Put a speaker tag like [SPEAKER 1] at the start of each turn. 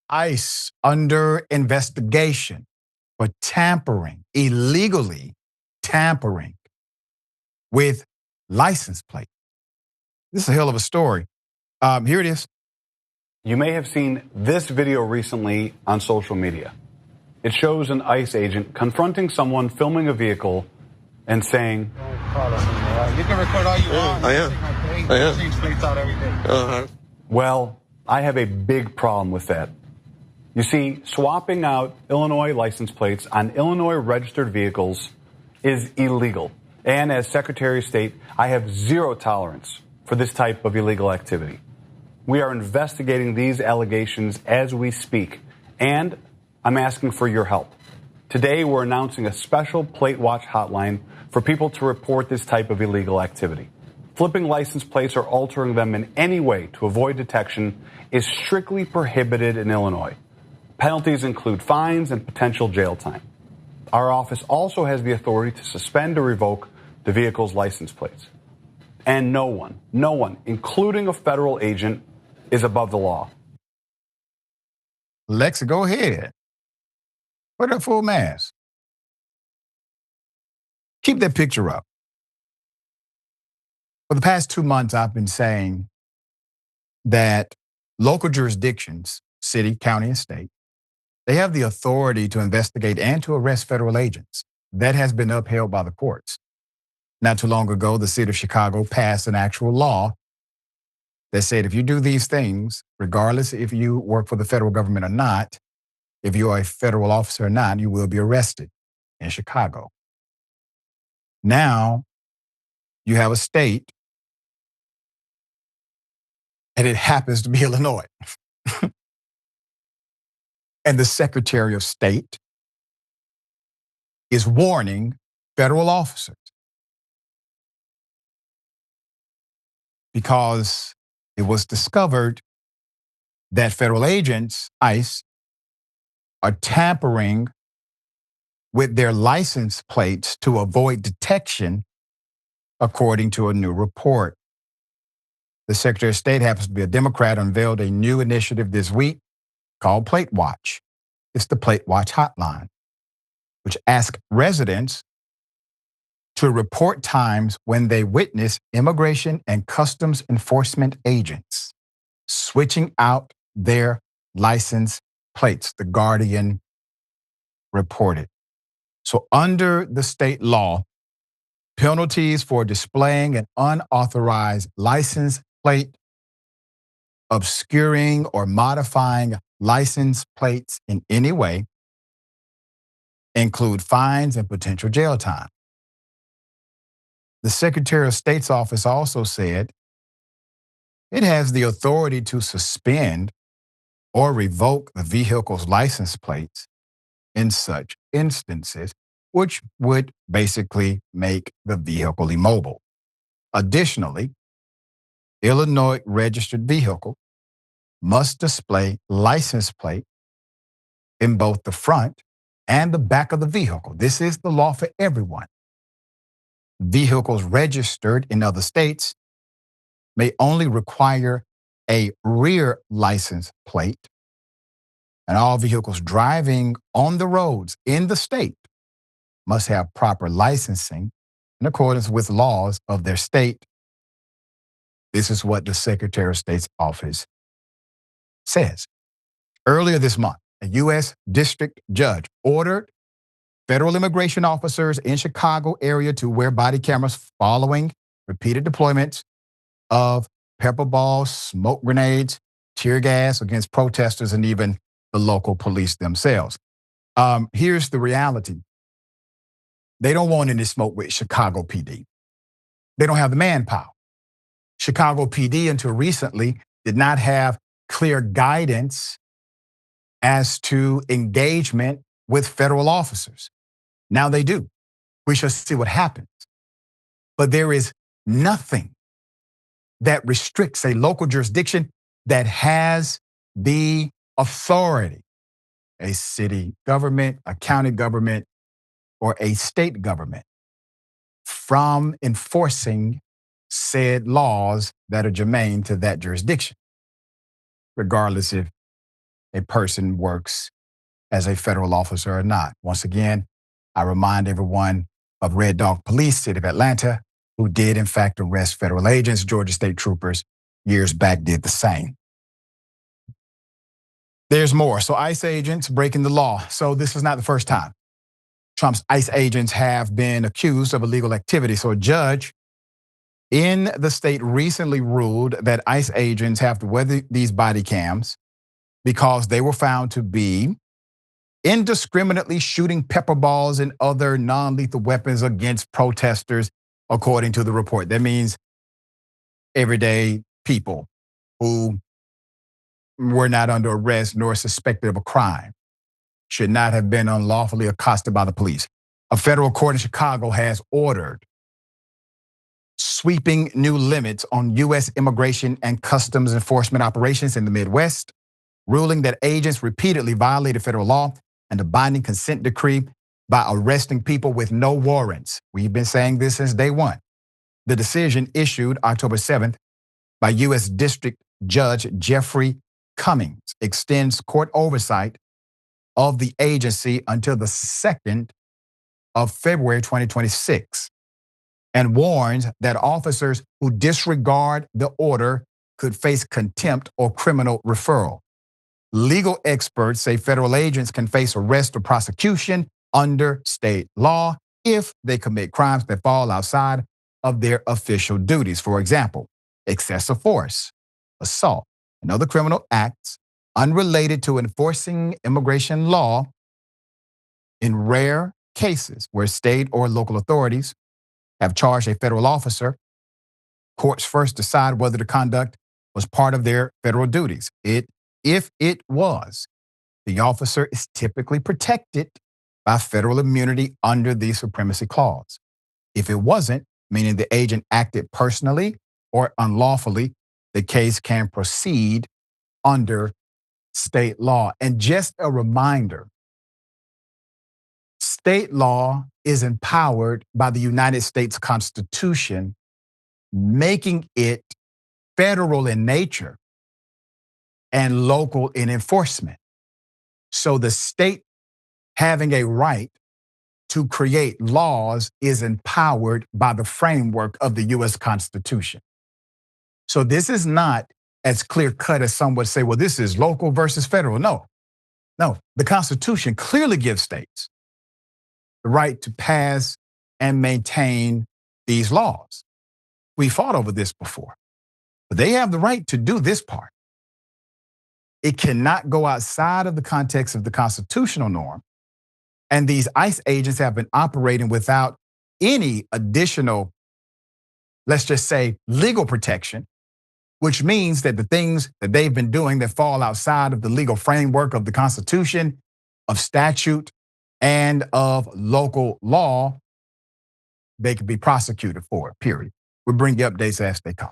[SPEAKER 1] ICE under investigation for tampering, illegally tampering with license plate. This is a hell of a story. Here it is.
[SPEAKER 2] You may have seen this video recently on social media. It shows an ICE agent confronting someone filming a vehicle and saying,
[SPEAKER 3] "You can record all you want.
[SPEAKER 4] I am.
[SPEAKER 3] Change plates out every day."
[SPEAKER 2] Well, I have a big problem with that. You see, swapping out Illinois license plates on Illinois registered vehicles is illegal. And as Secretary of State, I have zero tolerance for this type of illegal activity. We are investigating these allegations as we speak, and I'm asking for your help. Today, we're announcing a special plate watch hotline for people to report this type of illegal activity. Flipping license plates or altering them in any way to avoid detection is strictly prohibited in Illinois. Penalties include fines and potential jail time. Our office also has the authority to suspend or revoke the vehicle's license plates. And no one, including a federal agent, is above the law.
[SPEAKER 1] Alexa, go ahead. Put up full mask. Keep that picture up. For the past 2 months, I've been saying that local jurisdictions, city, county, and state, they have the authority to investigate and to arrest federal agents. That has been upheld by the courts. Not too long ago, the city of Chicago passed an actual law that said if you do these things, regardless if you work for the federal government or not, if you are a federal officer or not, you will be arrested in Chicago. Now, you have a state, and it happens to be Illinois. And the Secretary of State is warning federal officers because it was discovered that federal agents, ICE, are tampering with their license plates to avoid detection, according to a new report. The Secretary of State happens to be a Democrat, unveiled a new initiative this week called Plate Watch. It's the Plate Watch Hotline, which asks residents to report times when they witness immigration and customs enforcement agents switching out their license plates, The Guardian reported. So under the state law, penalties for displaying an unauthorized license plate, obscuring or modifying license plates in any way, include fines and potential jail time. The Secretary of State's office also said it has the authority to suspend or revoke the vehicle's license plates in such instances, which would basically make the vehicle immobile. Additionally, Illinois registered vehicle must display license plate in both the front and the back of the vehicle. This is the law for everyone. Vehicles registered in other states may only require a rear license plate, and all vehicles driving on the roads in the state must have proper licensing in accordance with laws of their state. This is what the Secretary of State's office says. Earlier this month, a U.S. district judge ordered federal immigration officers in Chicago area to wear body cameras following repeated deployments of pepper balls, smoke grenades, tear gas against protesters, and even the local police themselves. Here's the reality. They don't want any smoke with Chicago PD. They don't have the manpower. Chicago PD, until recently, did not have clear guidance as to engagement with federal officers. Now they do. We shall see what happens. But there is nothing that restricts a local jurisdiction that has the authority, a city government, a county government, or a state government, from enforcing said laws that are germane to that jurisdiction, regardless if a person works as a federal officer or not. Once again, I remind everyone of Red Dog Police, City of Atlanta, who did in fact arrest federal agents. Georgia State troopers years back did the same. There's more. So ICE agents breaking the law. So this is not the first time Trump's ICE agents have been accused of illegal activity. So a judge in the state recently ruled that ICE agents have to wear these body cams because they were found to be indiscriminately shooting pepper balls and other non-lethal weapons against protesters, according to the report. That means everyday people who were not under arrest nor suspected of a crime should not have been unlawfully accosted by the police. A federal court in Chicago has ordered sweeping new limits on U.S. immigration and customs enforcement operations in the Midwest, ruling that agents repeatedly violated federal law and a binding consent decree by arresting people with no warrants. We've been saying this since day one. The decision, issued October 7th by U.S. District Judge Jeffrey Cummings, extends court oversight of the agency until the 2nd of February 2026 and warns that officers who disregard the order could face contempt or criminal referral. Legal experts say federal agents can face arrest or prosecution under state law if they commit crimes that fall outside of their official duties. For example, excessive force, assault, and other criminal acts unrelated to enforcing immigration law. In rare cases where state or local authorities have charged a federal officer, courts first decide whether the conduct was part of their federal duties. If it was, the officer is typically protected by federal immunity under the Supremacy Clause. If it wasn't, meaning the agent acted personally or unlawfully, the case can proceed under state law. And just a reminder, state law is empowered by the United States Constitution, making it federal in nature and local in enforcement. So the state having a right to create laws is empowered by the framework of the U.S. Constitution. So this is not as clear-cut as some would say, well, this is local versus federal. No, the Constitution clearly gives states the right to pass and maintain these laws. We fought over this before, but they have the right to do this part. It cannot go outside of the context of the constitutional norm. And these ICE agents have been operating without any additional, let's just say, legal protection, which means that the things that they've been doing that fall outside of the legal framework of the Constitution, of statute, and of local law, they can be prosecuted for it, period. We'll bring you updates as they come.